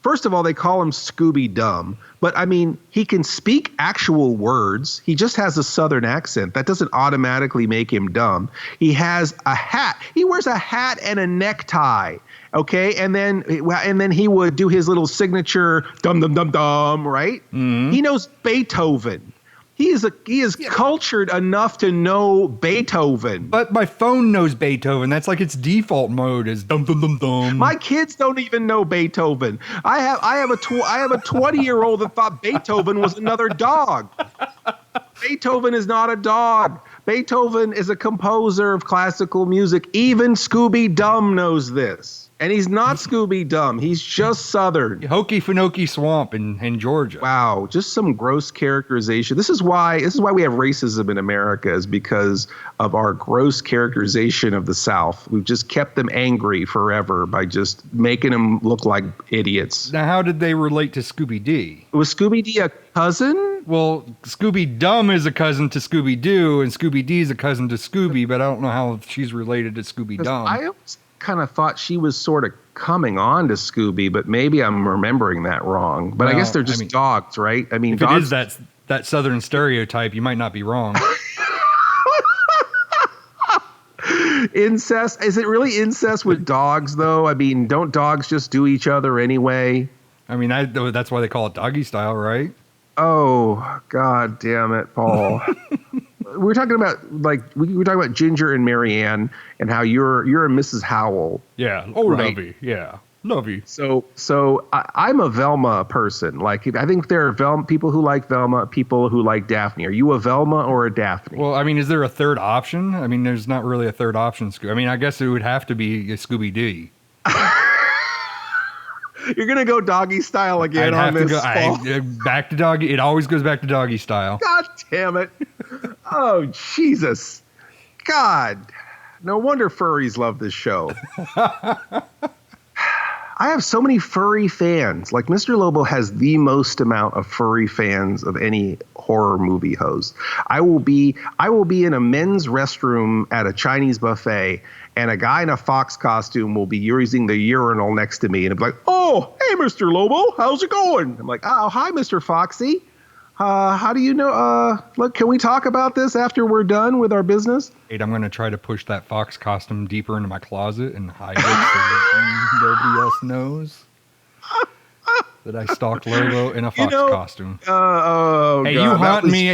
First of all, they call him Scooby Dumb, but I mean, he can speak actual words. He just has a Southern accent. That doesn't automatically make him dumb. He has a hat. He wears a hat and a necktie. Okay, and then he would do his little signature dum dum dum dum. Right? Mm-hmm. He knows Beethoven. He is cultured enough to know Beethoven. But my phone knows Beethoven. That's like its default mode is dum dum dum dum. My kids don't even know Beethoven. I have a 20-year-old that thought Beethoven was another dog. Beethoven is not a dog. Beethoven is a composer of classical music. Even Scooby Dumb knows this. And he's not Scooby Dumb. He's just Southern. Hokey Finoki Swamp in Georgia. Wow, just some gross characterization. This is why we have racism in America, is because of our gross characterization of the South. We've just kept them angry forever by just making them look like idiots. Now, how did they relate to Scooby D? Was Scooby D a cousin? Well, Scooby Dumb is a cousin to Scooby Doo, and Scooby D is a cousin to Scooby, but I don't know how she's related to Scooby Dumb. I kind of thought she was sort of coming on to Scooby, but maybe I'm remembering that wrong. But I guess they're just dogs, right? I mean, if dogs, it is that Southern stereotype, you might not be wrong. Incest? Is it really incest with dogs, though? I mean, don't dogs just do each other anyway? I mean, that's why they call it doggy style, right? Oh, God damn it, Paul. We're talking about we were talking about Ginger and Marianne and how you're a Mrs. Howell. Yeah. Oh, right? Lovey. Yeah. Lovey. So I'm a Velma person. Like, I think there are people who like Velma, people who like Daphne. Are you a Velma or a Daphne? Well, I mean, is there a third option? I mean, there's not really a third option. I mean, I guess it would have to be a Scooby Doo. You're gonna go doggy style again on this. Back to doggy. It always goes back to doggy style. God damn it! Oh Jesus! God, no wonder furries love this show. I have so many furry fans. Like, Mr. Lobo has the most amount of furry fans of any horror movie host. I will be in a men's restroom at a Chinese buffet, and a guy in a fox costume will be using the urinal next to me, and be like, "Oh, hey, Mr. Lobo, how's it going?" I'm like, "Oh, hi, Mr. Foxy. How do you know? Look, can we talk about this after we're done with our business?" I'm going to try to push that fox costume deeper into my closet and hide it so that nobody else knows that I stalked Lobo in a fox costume. Hey, God, you haunt me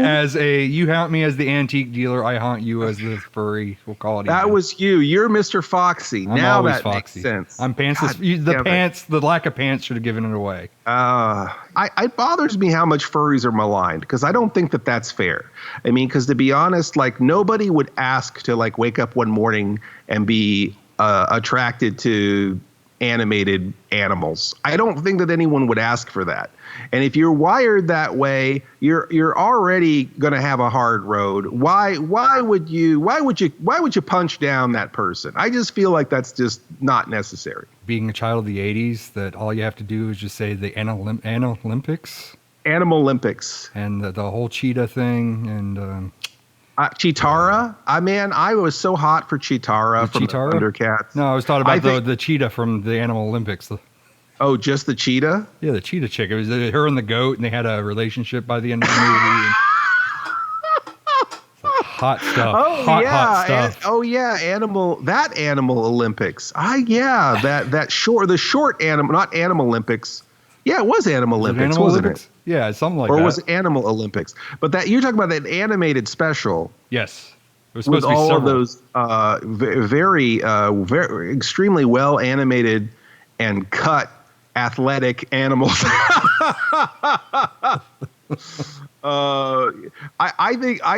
as the antique dealer. I haunt you as the furry. We'll call it. That was you. You're Mr. Foxy. Now that Foxy. Makes sense. I'm pantsless. The lack of pants should have given it away. It bothers me how much furries are maligned, because I don't think that that's fair. I mean, because to be honest, like, nobody would ask to wake up one morning and be attracted to animated animals. I don't think that anyone would ask for that. And if you're wired that way, you're already going to have a hard road. Why would you punch down that person? I just feel like that's just not necessary. Being a child of the 80s, that all you have to do is just say the Olympics. Animal Olympics. And the whole cheetah thing and Cheetara. I was so hot for Cheetara from the Thundercats. No, I was talking about the cheetah from the Animal Olympics. Oh, just the cheetah? Yeah, the cheetah chick. It was her and the goat, and they had a relationship by the end of the movie. Hot stuff. Oh, hot stuff. Animal Olympics. The short animal, not Animal Olympics. Yeah, it was Animal Olympics, wasn't it? Yeah, something like that. Or was it Animal Olympics? But that you're talking about that animated special. Yes. It was supposed with to be all several. of those very extremely well animated and cut athletic animals. I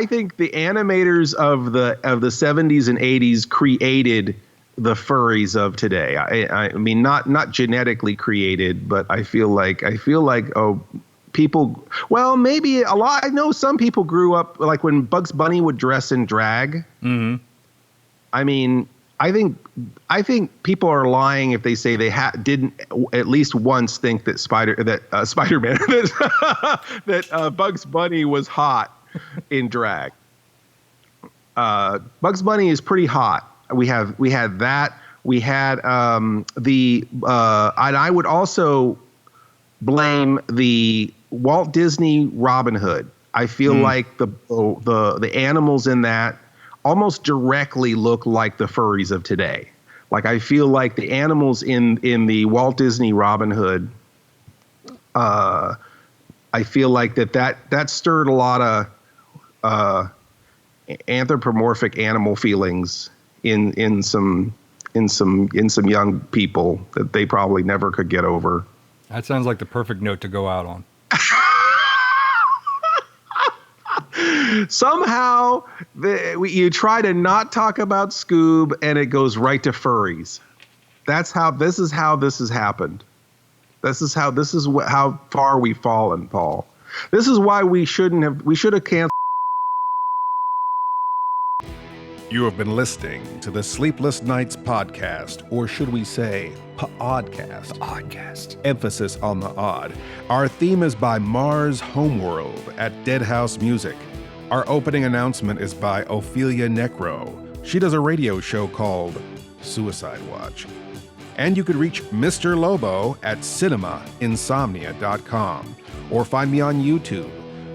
think the animators of the 70s and 80s created the furries of today. I mean, not genetically created, but I feel like people. Well, maybe a lot. I know some people grew up like when Bugs Bunny would dress in drag. Mm-hmm. I mean, I think people are lying if they say they didn't at least once think that Spider-Man that Bugs Bunny was hot in drag. Bugs Bunny is pretty hot. We had that. We had and I would also blame the Walt Disney Robin Hood. I feel like the animals in that almost directly look like the furries of today. Like I feel like the animals in the Walt Disney Robin Hood, I feel like that stirred a lot of anthropomorphic animal feelings in some young people that they probably never could get over. That sounds like the perfect note to go out on. Somehow you try to not talk about Scoob and it goes right to furries. This is how this has happened. This is how far we've fallen, Paul. This is why we should have canceled. You have been listening to the Sleepless Nights podcast, or should we say pODDcast. pODDcast. Emphasis on the odd. Our theme is by Mars Homeworld at Deadhouse Music. Our opening announcement is by Ophelia Necro. She does a radio show called Suicide Watch. And you could reach Mr. Lobo at cinemainsomnia.com or find me on YouTube,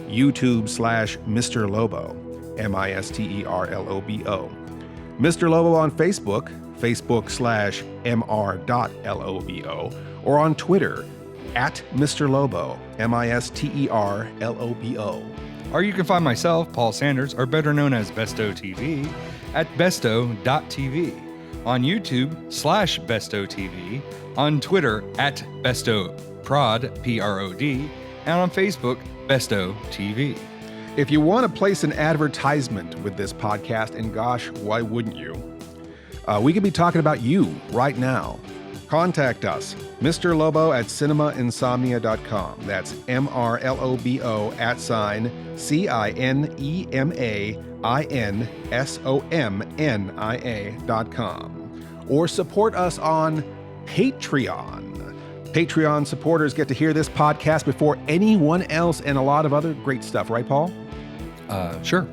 YouTube/Mr. Lobo, MISTERLOBO. Mr. Lobo on Facebook, Facebook/mr.lobo, or on Twitter at Mr. Lobo, MISTERLOBO. Or you can find myself, Paul Sanders, or better known as BESTOW TV, at BESTOW.tv, on YouTube /BESTOW TV, on Twitter at BESTOWPROD, PROD, and on Facebook, BESTOW TV. If you want to place an advertisement with this podcast, and gosh, why wouldn't you? We could be talking about you right now. Contact us, Mr. Lobo at cinemainsomnia.com. That's MRLOBO @CINEMAINSOMNIA.com. Or support us on Patreon. Patreon supporters get to hear this podcast before anyone else and a lot of other great stuff, right, Paul? Sure.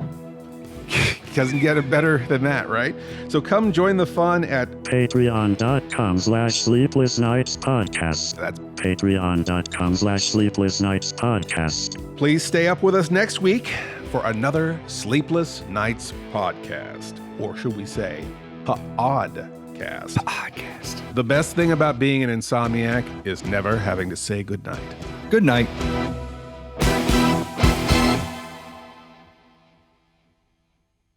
Doesn't get it better than that, right? So come join the fun at patreon.com/Sleepless Nights Podcast. That's patreon.com/Sleepless Nights Podcast. Please stay up with us next week for another Sleepless Nights podcast. Or should we say, pODDcast. pODDcast. The best thing about being an insomniac is never having to say goodnight. Good night.